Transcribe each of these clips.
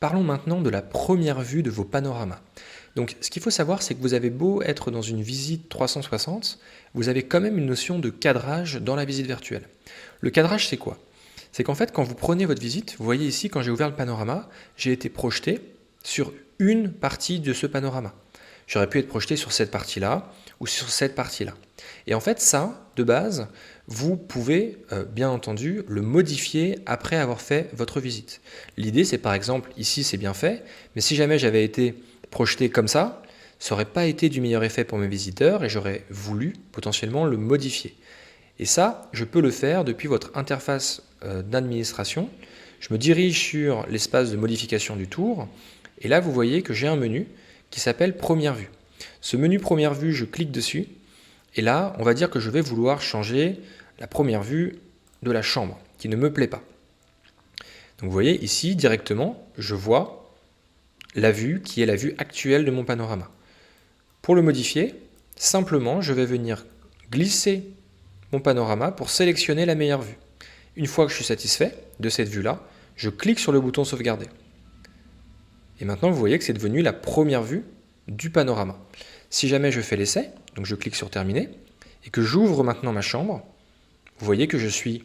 Parlons maintenant de la première vue de vos panoramas. Donc ce qu'il faut savoir, c'est que vous avez beau être dans une visite 360, vous avez quand même une notion de cadrage dans la visite virtuelle. Le cadrage, c'est quoi? C'est qu'en fait, quand vous prenez votre visite, vous voyez ici, quand j'ai ouvert le panorama, j'ai été projeté sur une partie de ce panorama. J'aurais pu être projeté sur cette partie-là ou sur cette partie-là. Et en fait, ça, de base, vous pouvez bien entendu le modifier après avoir fait votre visite. L'idée, c'est par exemple, ici c'est bien fait, mais si jamais j'avais été projeté comme ça n'aurait pas été du meilleur effet pour mes visiteurs et j'aurais voulu potentiellement le modifier. Et ça, je peux le faire depuis votre interface d'administration. Je me dirige sur l'espace de modification du tour et là, vous voyez que j'ai un menu qui s'appelle Première vue. Ce menu Première vue, je clique dessus et là, on va dire que je vais vouloir changer la première vue de la chambre qui ne me plaît pas. Donc vous voyez ici, directement, je vois la vue qui est la vue actuelle de mon panorama. Pour le modifier, simplement, je vais venir glisser mon panorama pour sélectionner la meilleure vue. Une fois que je suis satisfait de cette vue-là, je clique sur le bouton sauvegarder. Et maintenant, vous voyez que c'est devenu la première vue du panorama. Si jamais je fais l'essai, donc je clique sur terminer, et que j'ouvre maintenant ma chambre, vous voyez que je suis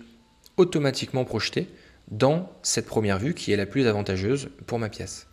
automatiquement projeté dans cette première vue qui est la plus avantageuse pour ma pièce.